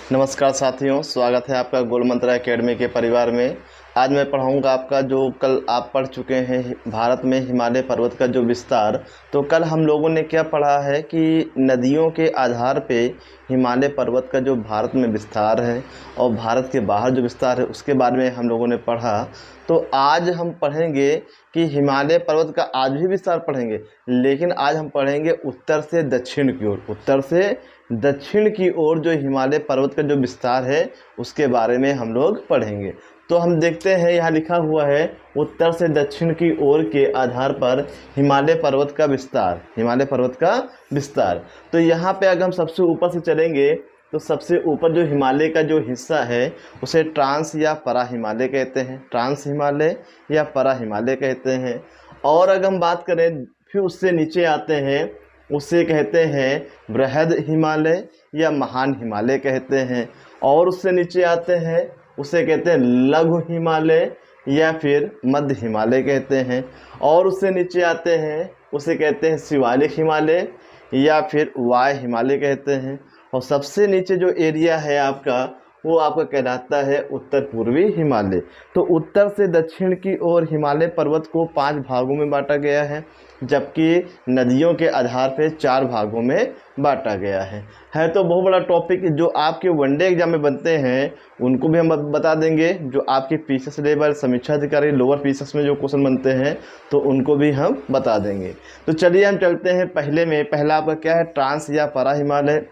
नमस्कार साथियों, स्वागत है आपका गोल मंत्रा एकेडमी के परिवार में। आज मैं पढ़ाऊंगा आपका जो कल आप पढ़ चुके हैं भारत में हिमालय पर्वत का जो विस्तार। तो कल हम लोगों ने क्या पढ़ा है कि नदियों के आधार पे हिमालय पर्वत का जो भारत में विस्तार है और भारत के बाहर जो विस्तार है उसके बारे में हम लोगों ने पढ़ा। तो आज हम पढ़ेंगे कि हिमालय पर्वत का आज भी विस्तार पढ़ेंगे, लेकिन आज हम पढ़ेंगे उत्तर से दक्षिण की ओर। उत्तर से दक्षिण की ओर जो हिमालय पर्वत का जो विस्तार है उसके बारे में हम लोग पढ़ेंगे। तो हम देखते हैं, यहाँ लिखा हुआ है उत्तर से दक्षिण की ओर के आधार पर हिमालय पर्वत का विस्तार। हिमालय पर्वत का विस्तार, तो यहाँ पे अगर हम सबसे ऊपर से चलेंगे तो सबसे ऊपर जो हिमालय का जो हिस्सा है उसे ट्रांस या परा हिमालय कहते हैं। ट्रांस हिमालय या परा हिमालय कहते हैं। और अगर हम बात करें फिर उससे नीचे आते हैं, उसे कहते हैं बृहद हिमालय या महान हिमालय कहते हैं। और उससे नीचे आते हैं उसे कहते हैं लघु हिमालय या फिर मध्य हिमालय कहते हैं। और उससे नीचे आते हैं उसे कहते हैं शिवालिक हिमालय या फिर वाय हिमालय कहते हैं। और सबसे नीचे जो एरिया है आपका वो आपका कहलाता है उत्तर पूर्वी हिमालय। तो उत्तर से दक्षिण की ओर हिमालय पर्वत को 5 भागों में बांटा गया है, जबकि नदियों के आधार पर 4 भागों में बांटा गया है। तो बहुत बड़ा टॉपिक जो आपके वनडे एग्जाम में बनते हैं उनको भी हम बता देंगे। जो आपके पीसीएस लेवल समीक्षा अधिकारी लोअर पीसीएस में जो क्वेश्चन बनते हैं तो उनको भी हम बता देंगे। तो चलिए हम चलते हैं पहले में। पहला आपका क्या है, ट्रांस या परा हिमालय।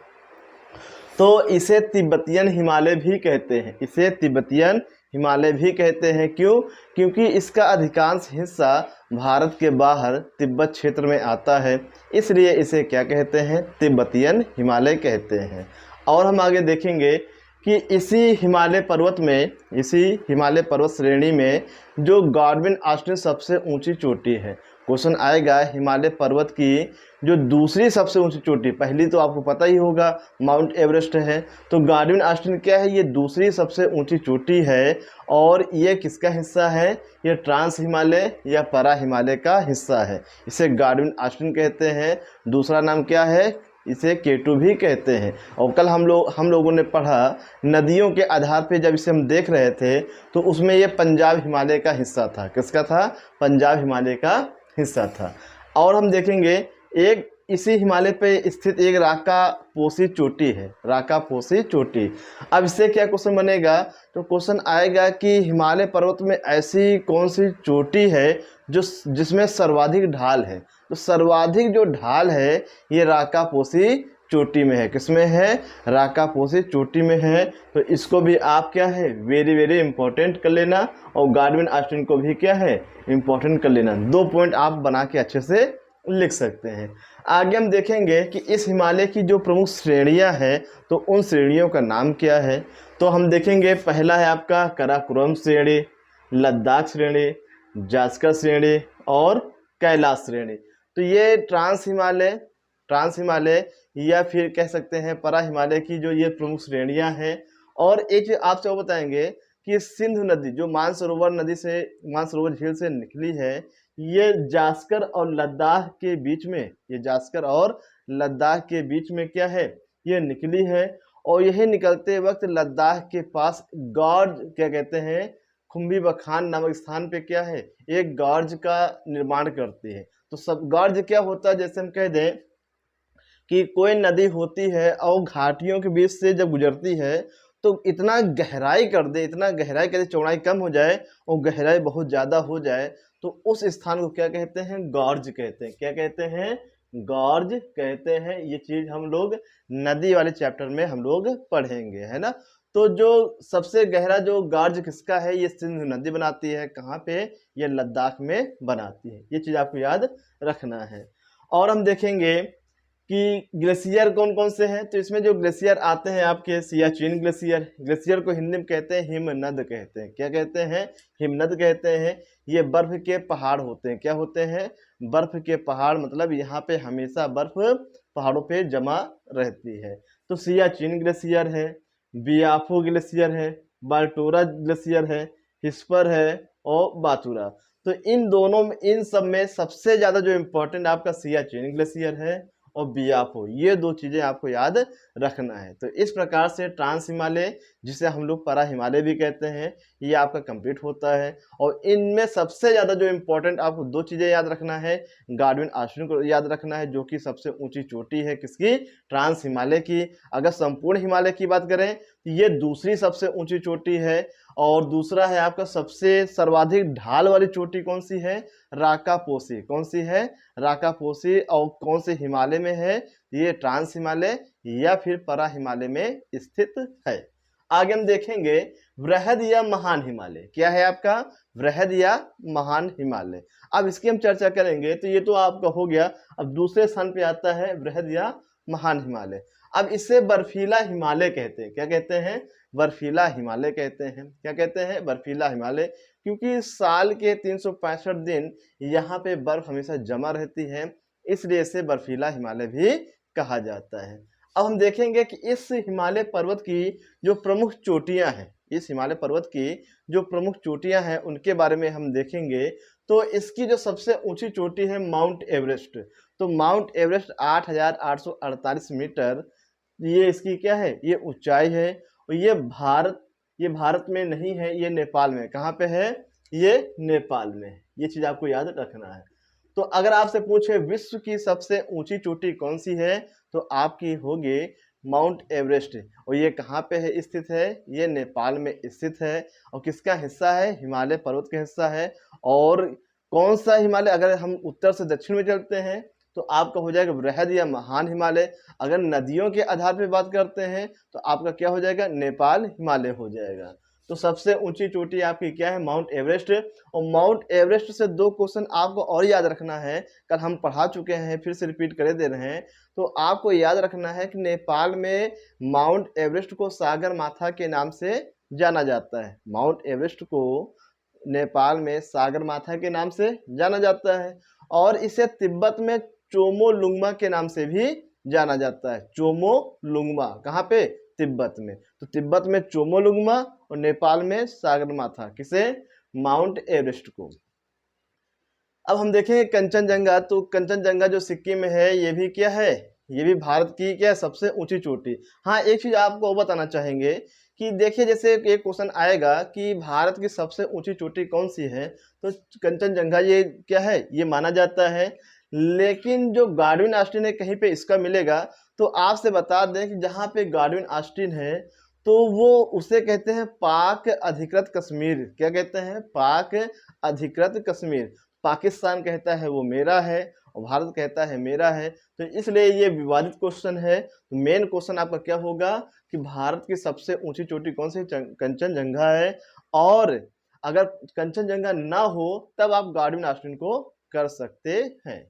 तो इसे तिब्बतियन हिमालय भी कहते हैं। इसे तिब्बतियन हिमालय भी कहते हैं। क्यों? क्योंकि इसका अधिकांश हिस्सा भारत के बाहर तिब्बत क्षेत्र में आता है, इसलिए इसे क्या कहते हैं, तिब्बतियन हिमालय कहते हैं। और हम आगे देखेंगे कि इसी हिमालय पर्वत श्रेणी में जो गॉडविन ऑस्टिन सबसे ऊंची चोटी है। क्वेश्चन आएगा हिमालय पर्वत की जो दूसरी सबसे ऊंची चोटी, पहली तो आपको पता ही होगा माउंट एवरेस्ट है, तो गॉडविन ऑस्टिन क्या है, ये दूसरी सबसे ऊंची चोटी है। और ये किसका हिस्सा है, ये ट्रांस हिमालय या परा हिमालय का हिस्सा है। इसे गॉडविन ऑस्टिन कहते हैं। दूसरा नाम क्या है, इसे केटू भी कहते हैं। और कल हम लोगों ने पढ़ा नदियों के आधार पे, जब इसे हम देख रहे थे तो उसमें ये पंजाब हिमालय का हिस्सा था। किसका था, पंजाब हिमालय का हिस्सा था। और हम देखेंगे एक इसी हिमालय पे स्थित एक राकापोसी चोटी है, राकापोसी चोटी। अब इससे क्या क्वेश्चन बनेगा, तो क्वेश्चन आएगा कि हिमालय पर्वत में ऐसी कौन सी चोटी है जिसमें सर्वाधिक ढाल है। तो सर्वाधिक जो ढाल है ये राकापोसी चोटी में है। किसमें है, राकापोसी चोटी में है। तो इसको भी आप क्या है, वेरी वेरी इंपॉर्टेंट कर लेना। और गॉडविन ऑस्टिन को भी क्या है, इंपॉर्टेंट कर लेना। 2 पॉइंट आप बना के अच्छे से लिख सकते हैं। आगे हम देखेंगे कि इस हिमालय की जो प्रमुख श्रेणियां हैं तो उन श्रेणियों का नाम क्या है। तो हम देखेंगे पहला है आपका काराकोरम श्रेणी, लद्दाख श्रेणी, जास्कर श्रेणी और कैलाश श्रेणी। तो ये ट्रांस हिमालय या फिर कह सकते हैं परा हिमालय की जो ये प्रमुख श्रेणियां हैं। और एक चीज आपसे वो बताएंगे कि सिंधु नदी जो मानसरोवर झील से निकली है, ये जास्कर और लद्दाख के बीच में, क्या है, ये निकली है। और यही निकलते वक्त लद्दाख के पास गॉर्ज क्या कहते हैं, खुम्बी बखान नामक स्थान पे क्या है, एक गॉर्ज का निर्माण करती है। तो सब गॉर्ज क्या होता है, जैसे हम कह दें कि कोई नदी होती है और घाटियों के बीच से जब गुजरती है तो इतना गहराई कर दे, चौड़ाई कम हो जाए और गहराई बहुत ज़्यादा हो जाए, तो उस स्थान को क्या कहते हैं, गॉर्ज कहते हैं। क्या कहते हैं, गॉर्ज कहते हैं। ये चीज़ हम लोग नदी वाले चैप्टर में हम लोग पढ़ेंगे, है ना। तो जो सबसे गहरा जो गॉर्ज किसका है, ये सिंधु नदी बनाती है। कहाँ पे, ये लद्दाख में बनाती है। ये चीज़ आपको याद रखना है। और हम देखेंगे कि ग्लेशियर कौन कौन से हैं। तो इसमें जो ग्लेशियर आते हैं आपके, सियाचिन ग्लेशियर को हिंदी में कहते हैं हिमनद कहते हैं। क्या कहते हैं, हिमनद कहते हैं। ये बर्फ के पहाड़ होते हैं। क्या होते हैं, बर्फ के पहाड़, मतलब यहाँ पे हमेशा बर्फ पहाड़ों पे जमा रहती है। तो सियाचिन ग्लेशियर है, बियाफो ग्लेशियर है, बाल्टोरा ग्लेशियर है, हिस्पर है और बातुरा। तो इन सब में सबसे ज़्यादा जो इम्पोर्टेंट आपका सियाचिन ग्लेशियर है और बियाफो, ये 2 चीज़ें आपको याद रखना है। तो इस प्रकार से ट्रांस हिमालय, जिसे हम लोग परा हिमालय भी कहते हैं, ये आपका कंप्लीट होता है। और इनमें सबसे ज़्यादा जो इम्पोर्टेंट आपको 2 चीज़ें याद रखना है, गार्डविन आश्विन को याद रखना है, जो कि सबसे ऊंची चोटी है किसकी, ट्रांस हिमालय की। अगर संपूर्ण हिमालय की बात करें तो ये दूसरी सबसे ऊंची चोटी है। और दूसरा है आपका सबसे सर्वाधिक ढाल वाली चोटी कौन सी है, राकापोसी। कौन सी है, राकापोसी। और कौन से हिमालय में है, ये ट्रांस हिमालय या फिर परा हिमालय में स्थित है। आगे हम देखेंगे वृहद या महान हिमालय। क्या है आपका, वृहद या महान हिमालय। अब इसकी हम चर्चा करेंगे। तो ये तो आपका हो गया। अब दूसरे स्थान पे आता है वृहद या महान हिमालय। अब इसे बर्फीला हिमालय कहते हैं। क्या कहते हैं, बर्फीला हिमालय कहते हैं। क्या कहते हैं, बर्फीला हिमालय, क्योंकि साल के 365 दिन यहाँ पे बर्फ हमेशा जमा रहती है, इसलिए इसे बर्फीला हिमालय भी कहा जाता है। अब हम देखेंगे कि इस हिमालय पर्वत की जो प्रमुख चोटियां हैं, इस हिमालय पर्वत की जो प्रमुख चोटियां हैं उनके बारे में हम देखेंगे। तो इसकी जो सबसे ऊंची चोटी है माउंट एवरेस्ट। तो माउंट एवरेस्ट 8,848 मीटर, ये इसकी क्या है, ये ऊंचाई है। और ये भारत में नहीं है, ये नेपाल में। कहाँ पे है, ये नेपाल में। ये चीज आपको याद रखना है। तो अगर आपसे पूछे विश्व की सबसे ऊंची चोटी कौन सी है, तो आपकी होगी माउंट एवरेस्ट। और ये कहाँ पे है स्थित है, ये नेपाल में स्थित है। और किसका हिस्सा है, हिमालय पर्वत का हिस्सा है। और कौन सा हिमालय, अगर हम उत्तर से दक्षिण में चलते हैं तो आपका हो जाएगा वृहद या महान हिमालय। अगर नदियों के आधार पे बात करते हैं तो आपका क्या हो जाएगा, नेपाल हिमालय हो जाएगा। तो सबसे ऊंची चोटी आपकी क्या है, माउंट एवरेस्ट। और माउंट एवरेस्ट से 2 क्वेश्चन आपको और याद रखना है, कल हम पढ़ा चुके हैं, फिर से रिपीट करे दे रहे हैं। तो आपको याद रखना है कि नेपाल में माउंट एवरेस्ट को सागर माथा के नाम से जाना जाता है। माउंट एवरेस्ट को नेपाल में सागर माथा के नाम से जाना जाता है। और इसे तिब्बत में चोमोलुंगमा के नाम से भी जाना जाता है। चोमोलुंगमा कहाँ पे, तिब्बत में। तो तिब्बत में चोमोलुंगमा और नेपाल में सागरमाथा, किसे, माउंट एवरेस्ट को। अब हम देखेंगे कंचनजंगा। तो कंचनजंगा जो सिक्किम में है, ये भी क्या है, ये भी भारत की क्या सबसे ऊंची चोटी। हाँ, एक चीज आपको बताना चाहेंगे कि देखिए, जैसे एक क्वेश्चन आएगा कि भारत की सबसे ऊंची चोटी कौन सी है, तो कंचनजंगा ये क्या है, ये माना जाता है। लेकिन जो गार्डविन ऑस्टिन है, कहीं पे इसका मिलेगा। तो आपसे बता दें कि जहाँ पे गार्डविन ऑस्टिन है, तो वो उसे कहते हैं पाक अधिकृत कश्मीर। क्या कहते हैं, पाक अधिकृत कश्मीर। पाकिस्तान कहता है वो मेरा है और भारत कहता है मेरा है। तो इसलिए ये विवादित क्वेश्चन है। तो मेन क्वेश्चन आपका क्या होगा कि भारत की सबसे ऊंची चोटी कौन सी, कंचनजंगा है। और अगर कंचनजंगा ना हो तब आप गार्डविन ऑस्टिन को कर सकते हैं।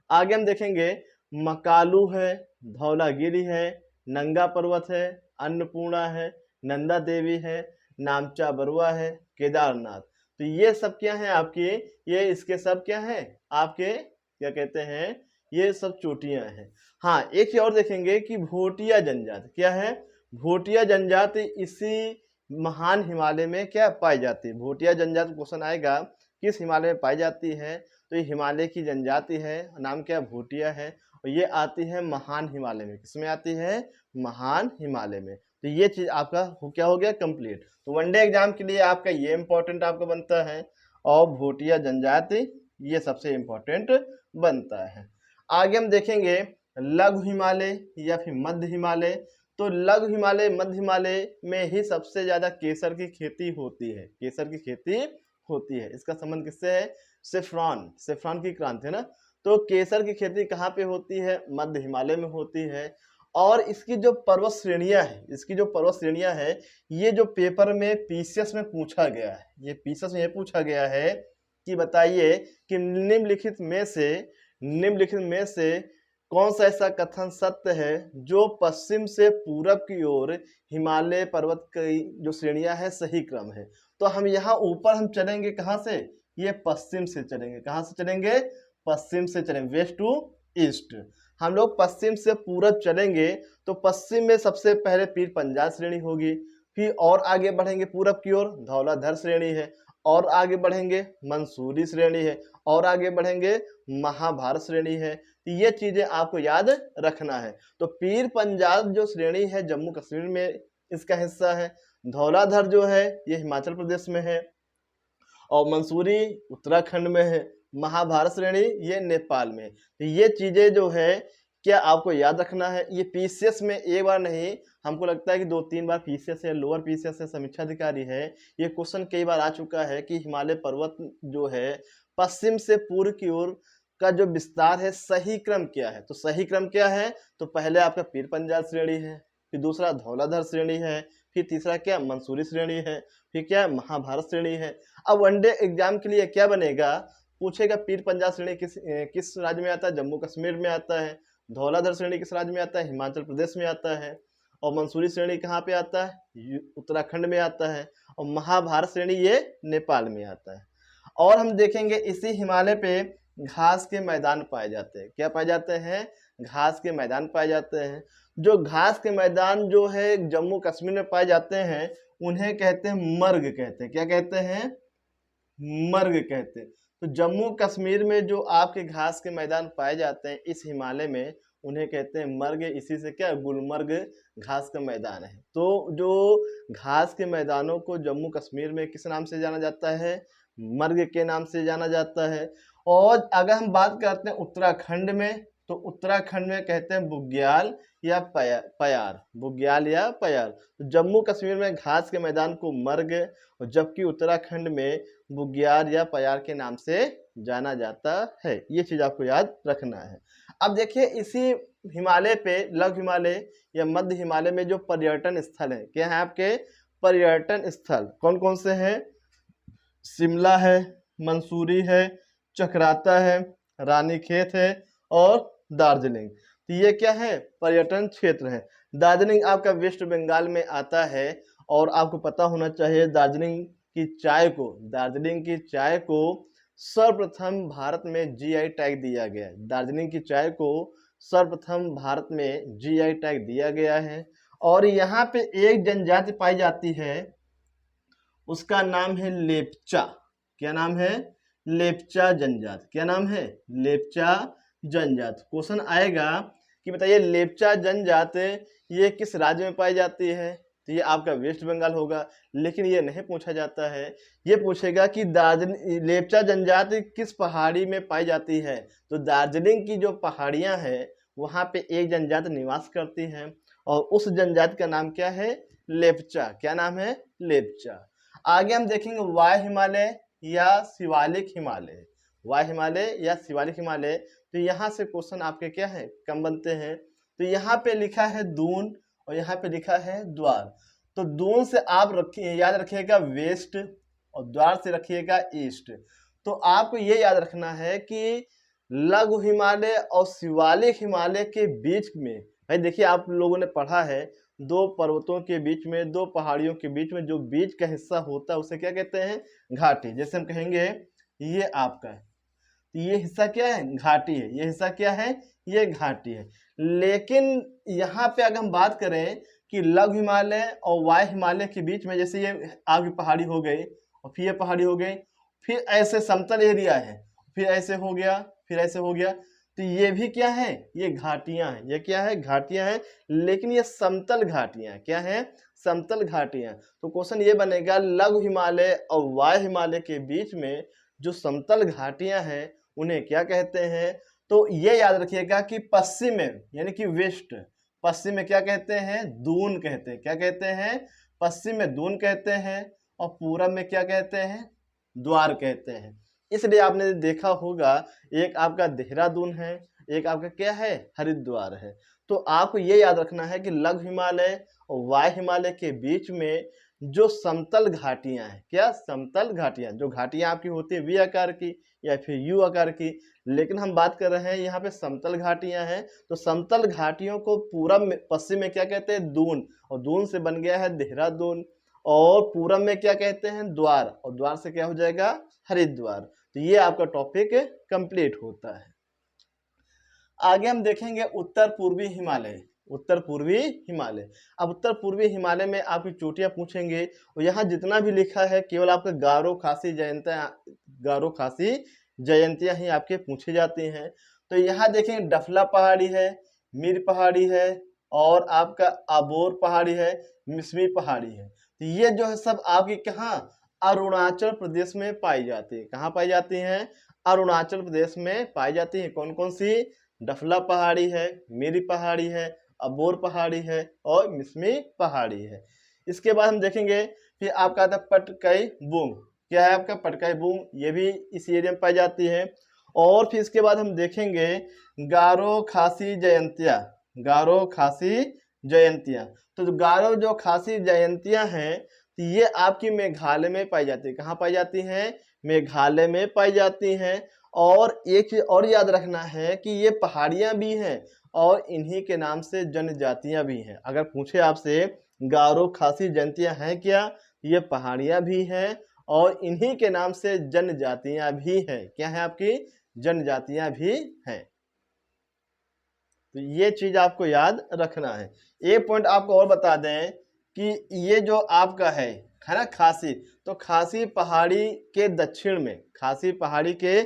आगे हम देखेंगे मकालू है, धौलागिरी है, नंगा पर्वत है, अन्नपूर्णा है, नंदा देवी है, नामचा बरुआ है, केदारनाथ। तो ये सब क्या है आपके, ये इसके सब क्या है आपके, क्या कहते हैं, ये सब चोटियां हैं। हाँ, एक चीज और देखेंगे कि भोटिया जनजाति क्या है, भोटिया जनजाति इसी महान हिमालय में क्या पाई जाती है। भोटिया जनजाति क्वेश्चन आएगा किस हिमालय में पाई जाती है, तो ये हिमालय की जनजाति है, नाम क्या, भोटिया है। और ये आती है महान हिमालय में। किसमें आती है, महान हिमालय में। तो ये चीज आपका क्या हो गया, कंप्लीट। तो वनडे एग्जाम के लिए आपका ये इंपॉर्टेंट आपको बनता है। और भोटिया जनजाति ये सबसे इंपॉर्टेंट बनता है। आगे हम देखेंगे लघु हिमालय या फिर मध्य हिमालय। तो लघु हिमालय, मध्य हिमालय में ही सबसे ज्यादा केसर की खेती होती है। केसर की खेती होती है। इसका संबंध किससे है, सेफ्रॉन, सेफ्रॉन की क्रांति है ना। तो केसर की खेती कहाँ पे होती है, मध्य हिमालय में होती है। और इसकी जो पर्वत श्रेणियां है, इसकी जो पर्वत श्रेणियां है, ये जो पेपर में पीसीएस में पूछा गया है, ये पीसीएस में ये पूछा गया है कि बताइए कि निम्नलिखित में से कौन सा ऐसा कथन सत्य है जो पश्चिम से पूरब की ओर हिमालय पर्वत की जो श्रेणियां है सही क्रम है। तो हम यहाँ ऊपर हम चलेंगे कहाँ से, ये पश्चिम से चलेंगे। कहाँ से चलेंगे, पश्चिम से चलेंगे, वेस्ट टू ईस्ट। हम लोग पश्चिम से पूरब चलेंगे तो पश्चिम में सबसे पहले पीर पंजाल श्रेणी होगी। फिर और आगे बढ़ेंगे पूरब की ओर धौलाधर श्रेणी है। और आगे बढ़ेंगे मंसूरी श्रेणी है। और आगे बढ़ेंगे महाभारत श्रेणी है। तो ये चीजें आपको याद रखना है। तो पीर पंजाल जो श्रेणी है जम्मू कश्मीर में इसका हिस्सा है, धौलाधर जो है ये हिमाचल प्रदेश में है, और मंसूरी उत्तराखंड में है, महाभारत श्रेणी ये नेपाल में है। तो ये चीजें जो है क्या आपको याद रखना है। ये पीसीएस में एक बार नहीं, हमको लगता है कि 2-3 बार पीसीएस है, लोअर पीसीएस है, समीक्षा अधिकारी है, ये क्वेश्चन कई बार आ चुका है कि हिमालय पर्वत जो है पश्चिम से पूर्व की ओर का जो विस्तार है सही क्रम क्या है। तो सही क्रम क्या है, तो पहले आपका पीर पंजाल श्रेणी है, फिर दूसरा धौलाधर श्रेणी है, फिर तीसरा क्या मंसूरी श्रेणी है, फिर क्या महाभारत श्रेणी है। अब वनडे एग्जाम के लिए क्या बनेगा, पूछेगा पीर पंजाल श्रेणी किस राज्य में आता है, जम्मू कश्मीर में आता है, धौलाधर श्रेणी किस राज्य में आता है, हिमाचल प्रदेश में आता है, और मंसूरी श्रेणी कहाँ पे आता है, उत्तराखंड में आता है, और महाभारत श्रेणी ये नेपाल में आता है। और हम देखेंगे इसी हिमालय पे घास के मैदान पाए जाते हैं। क्या पाए जाते हैं, घास के मैदान पाए जाते हैं। जो घास के मैदान जो है जम्मू कश्मीर में पाए जाते हैं उन्हें कहते हैं मर्ग कहते हैं। क्या कहते हैं, मर्ग कहते हैं। तो जम्मू कश्मीर में जो आपके घास के मैदान पाए जाते हैं इस हिमालय में उन्हें कहते हैं मर्ग। इसी से क्या गुलमर्ग घास का मैदान है। तो जो घास के मैदानों को जम्मू कश्मीर में किस नाम से जाना जाता है, मर्ग के नाम से जाना जाता है। और अगर हम बात करते हैं उत्तराखंड में, तो उत्तराखंड में कहते हैं बुग्याल या पयार, बुग्याल या पयार। तो जम्मू कश्मीर में घास के मैदान को मर्ग, और जबकि उत्तराखंड में बुग्याल या पयार के नाम से जाना जाता है। ये चीज आपको याद रखना है। अब देखिए इसी हिमालय पे लघु हिमालय या मध्य हिमालय में जो पर्यटन स्थल है, क्या है आपके पर्यटन स्थल कौन कौन से हैं, शिमला है, मंसूरी है, चकराता है, रानीखेत है और दार्जिलिंग। तो ये क्या है, पर्यटन क्षेत्र है। दार्जिलिंग आपका वेस्ट बंगाल में आता है। और आपको पता होना चाहिए दार्जिलिंग की चाय को सर्वप्रथम भारत में जीआई टैग दिया गया है। दार्जिलिंग की चाय को सर्वप्रथम भारत में जीआई टैग दिया गया है। और यहाँ पे एक जनजाति पाई जाती है, उसका नाम है लेपचा। क्या नाम है, लेपचा जनजाति। क्या नाम है, लेपचा जनजाति। क्वेश्चन आएगा कि बताइए लेपचा जनजाति ये किस राज्य में पाई जाती है, तो ये आपका वेस्ट बंगाल होगा। लेकिन ये नहीं पूछा जाता है, ये पूछेगा कि दार्जिलिंग लेपचा जनजाति किस पहाड़ी में पाई जाती है। तो दार्जिलिंग की जो पहाड़ियां हैं वहां पे एक जनजाति निवास करती है और उस जनजाति का नाम क्या है, लेपचा। क्या नाम है, लेपचा। आगे हम देखेंगे वाय हिमालय या शिवालिक हिमालय, वाय हिमालय या शिवालिक हिमालय। तो यहाँ से क्वेश्चन आपके क्या है, कम बनते हैं। तो यहाँ पे लिखा है दून और यहाँ पे लिखा है द्वार। तो दून से आप रखिए, याद रखिएगा वेस्ट, और द्वार से रखिएगा ईस्ट। तो आपको ये याद रखना है कि लघु हिमालय और शिवालिक हिमालय के बीच में, भाई देखिए आप लोगों ने पढ़ा है दो पर्वतों के बीच में, दो पहाड़ियों के बीच में जो बीच का हिस्सा होता है उसे क्या कहते हैं, घाटी। जैसे हम कहेंगे ये आपका है, तो ये हिस्सा क्या है, घाटी है। ये हिस्सा क्या है, ये घाटी है। लेकिन यहाँ पे अगर हम बात करें कि लघु हिमालय और वाय हिमालय के बीच में, जैसे ये आगे पहाड़ी हो गई और फिर ये पहाड़ी हो गई, फिर ऐसे समतल एरिया है, फिर ऐसे हो गया, फिर ऐसे हो गया, तो ये भी क्या है, ये घाटियां हैं। ये क्या है, घाटियां हैं। लेकिन ये समतल घाटियां हैं। क्या है, समतल घाटियां। तो क्वेश्चन ये बनेगा लघु हिमालय और वाय हिमालय के बीच में जो समतल घाटियां हैं उन्हें क्या कहते हैं। तो ये याद रखिएगा कि पश्चिम में यानी कि वेस्ट, पश्चिम में क्या कहते हैं, दून कहते हैं। क्या कहते हैं, पश्चिम में दून कहते हैं, और पूरब में क्या कहते हैं, द्वार कहते हैं। इसलिए आपने देखा होगा एक आपका देहरादून है, एक आपका क्या है, हरिद्वार है। तो आपको ये याद रखना है कि लघु हिमालय और वाय हिमालय के बीच में जो समतल घाटियां हैं, क्या समतल घाटियां, जो घाटियां आपकी होती है वी आकार की या फिर यू आकार की, लेकिन हम बात कर रहे हैं यहाँ पे समतल घाटियां हैं। तो समतल घाटियों को पूरब में, पश्चिम में क्या कहते हैं, दून, और दून से बन गया है देहरादून, और पूरब में क्या कहते हैं, द्वार, और द्वार से क्या हो जाएगा, हरिद्वार। तो ये आपका टॉपिक कंप्लीट होता है। आगे हम देखेंगे उत्तर पूर्वी हिमालय। उत्तर पूर्वी हिमालय, अब उत्तर पूर्वी हिमालय में आपकी चोटियां पूछेंगे, और यहाँ जितना भी लिखा है केवल आपका गारो खासी जयंतियां ही आपके पूछी जाती हैं। तो यहाँ देखेंगे डफला पहाड़ी है, मीर पहाड़ी है और आपका अबोर पहाड़ी है, मिसमी पहाड़ी है। तो ये जो है सब आपकी कहाँ, अरुणाचल प्रदेश में पाई जाती है। कहाँ पाई जाती हैं? अरुणाचल प्रदेश में पाई जाती है। कौन कौन सी? डफला पहाड़ी है, मीरी पहाड़ी है, अबोर पहाड़ी है और मिसमी पहाड़ी है। इसके बाद हम देखेंगे फिर आपका आता है पटकाई बूम। क्या है आपका? पटकाई बूम, ये भी इस एरिया में पाई जाती है। और फिर इसके बाद हम देखेंगे गारो खासी जयंतिया। गारो खासी जयंतिया, तो गारो जो खासी जयंतियां हैं तो ये आपकी मेघालय में पाई जाती है। कहाँ पाई जाती हैं? मेघालय में पाई जाती हैं। और एक चीज और याद रखना है कि ये पहाड़ियां भी हैं और इन्हीं के नाम से जनजातियां भी हैं। अगर पूछे आपसे गारो खासी जयंतियां हैं क्या? ये पहाड़ियां भी हैं और इन्हीं के नाम से जनजातियां भी हैं। क्या है आपकी? जनजातियां भी हैं। तो ये चीज आपको याद रखना है। एक पॉइंट आपको और बता दें कि ये जो आपका है ना खासी, तो खासी पहाड़ी के दक्षिण में, खासी पहाड़ी के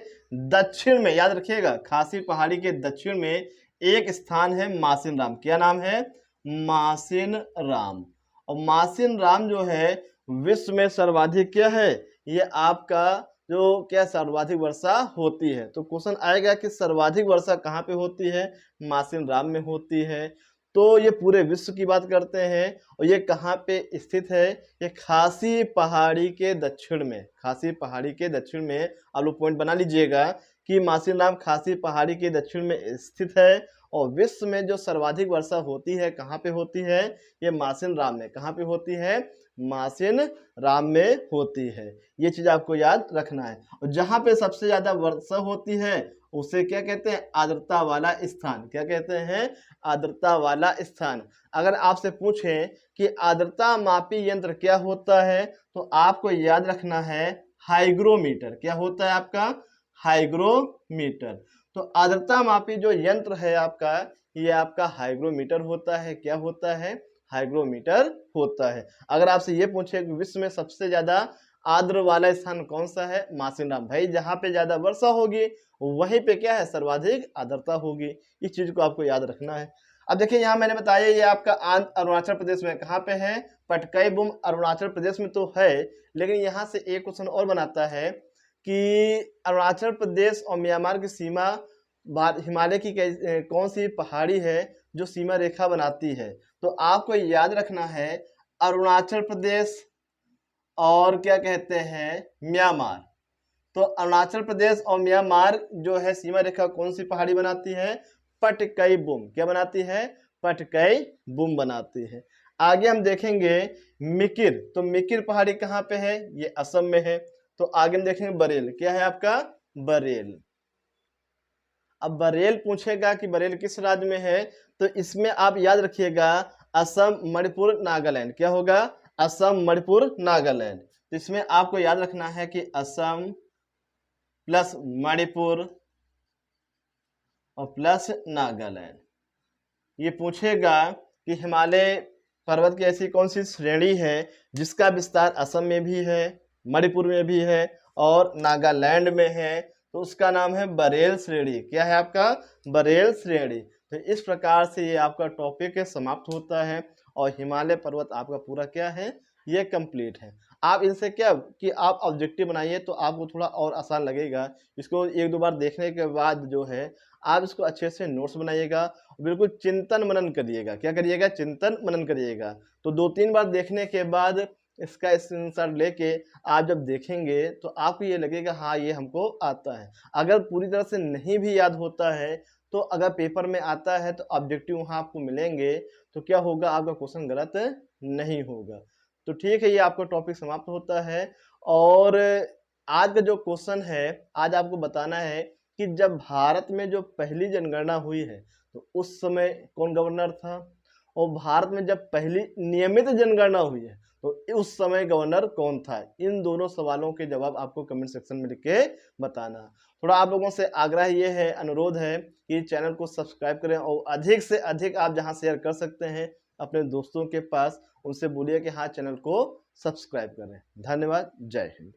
दक्षिण में याद रखिएगा, खासी पहाड़ी के दक्षिण में एक स्थान है मासिन राम। क्या नाम है? मासिन राम। और मासिन राम जो है विश्व में सर्वाधिक क्या है? ये आपका जो क्या सर्वाधिक वर्षा होती है। तो क्वेश्चन आएगा कि सर्वाधिक वर्षा कहाँ पे होती है? मासिन राम में होती है। तो ये पूरे विश्व की बात करते हैं और ये कहाँ पे स्थित है? ये खासी पहाड़ी के दक्षिण में। खासी पहाड़ी के दक्षिण में आप लोग पॉइंट बना लीजिएगा कि मासिन राम खासी पहाड़ी के दक्षिण में स्थित है और विश्व में जो सर्वाधिक वर्षा होती है कहाँ पे होती है? ये मासिन राम में। कहाँ पे होती है? मासिन राम में होती है। ये चीज आपको याद रखना है। और जहाँ पे सबसे ज्यादा वर्षा होती है उसे क्या कहते हैं? आर्द्रता वाला स्थान। क्या कहते हैं? आर्द्रता वाला स्थान। अगर आपसे पूछें कि आर्द्रता मापी यंत्र क्या होता है तो आपको याद रखना है हाइग्रोमीटर। क्या होता है आपका? हाइग्रोमीटर। तो आर्द्रता मापी जो यंत्र है आपका, ये आपका हाइग्रोमीटर होता है। क्या होता है? हाइग्रोमीटर होता है। अगर आपसे ये पूछे कि विश्व में सबसे ज्यादा आर्द्र वाला स्थान कौन सा है? मासिन राम। भाई जहाँ पे ज्यादा वर्षा होगी वहीं पे क्या है? सर्वाधिक आर्द्रता होगी। इस चीज को आपको याद रखना है। अब देखिए यहाँ मैंने बताया ये आपका अरुणाचल प्रदेश में। कहाँ पे है? पटकाई बूम अरुणाचल प्रदेश में तो है, लेकिन यहाँ से एक क्वेश्चन और बनाता है कि अरुणाचल प्रदेश और म्यांमार की सीमा हिमालय की कौन सी पहाड़ी है जो सीमा रेखा बनाती है? तो आपको याद रखना है अरुणाचल प्रदेश और क्या कहते हैं? म्यांमार। तो अरुणाचल प्रदेश और म्यांमार जो है सीमा रेखा कौन सी पहाड़ी बनाती है? पटकाई बूम। क्या बनाती है? पटकाई बूम बनाती है। आगे हम देखेंगे मिकिर। तो मिकिर पहाड़ी कहाँ पे है? ये असम में है। तो आगे हम देखेंगे बरेल। क्या है आपका? बरेल। अब बरेल पूछेगा कि बरेल किस राज्य में है, तो इसमें आप याद रखिएगा असम, मणिपुर, नागालैंड। क्या होगा? असम, मणिपुर, नागालैंड। तो इसमें आपको याद रखना है कि असम प्लस मणिपुर और प्लस नागालैंड। ये पूछेगा कि हिमालय पर्वत की ऐसी कौन सी श्रेणी है जिसका विस्तार असम में भी है, मणिपुर में भी है और नागालैंड में है? तो उसका नाम है बरेल श्रेणी। क्या है आपका? बरेल श्रेणी। तो इस प्रकार से ये आपका टॉपिक समाप्त होता है और हिमालय पर्वत आपका पूरा क्या है? ये कंप्लीट है। आप इनसे क्या कि आप ऑब्जेक्टिव बनाइए तो आपको थोड़ा और आसान लगेगा। इसको एक दो बार देखने के बाद जो है आप इसको अच्छे से नोट्स बनाइएगा, बिल्कुल चिंतन मनन करिएगा। क्या करिएगा? चिंतन मनन करिएगा। तो 2-3 बार देखने के बाद इसका स्क्रीनशॉट लेके आप जब देखेंगे तो आपको ये लगेगा हाँ ये हमको आता है। अगर पूरी तरह से नहीं भी याद होता है तो अगर पेपर में आता है तो ऑब्जेक्टिव वहाँ आपको मिलेंगे तो क्या होगा? आपका क्वेश्चन गलत नहीं होगा। तो ठीक है, ये आपका टॉपिक समाप्त होता है। और आज का जो क्वेश्चन है, आज आपको बताना है कि जब भारत में जो पहली जनगणना हुई है तो उस समय कौन गवर्नर था, और भारत में जब पहली नियमित जनगणना हुई है तो उस समय गवर्नर कौन था। इन दोनों सवालों के जवाब आपको कमेंट सेक्शन में लिख के बताना। थोड़ा आप लोगों से आग्रह ये है, अनुरोध है कि चैनल को सब्सक्राइब करें और अधिक से अधिक आप जहां शेयर कर सकते हैं अपने दोस्तों के पास, उनसे बोलिए कि हाँ चैनल को सब्सक्राइब करें। धन्यवाद। जय हिंद।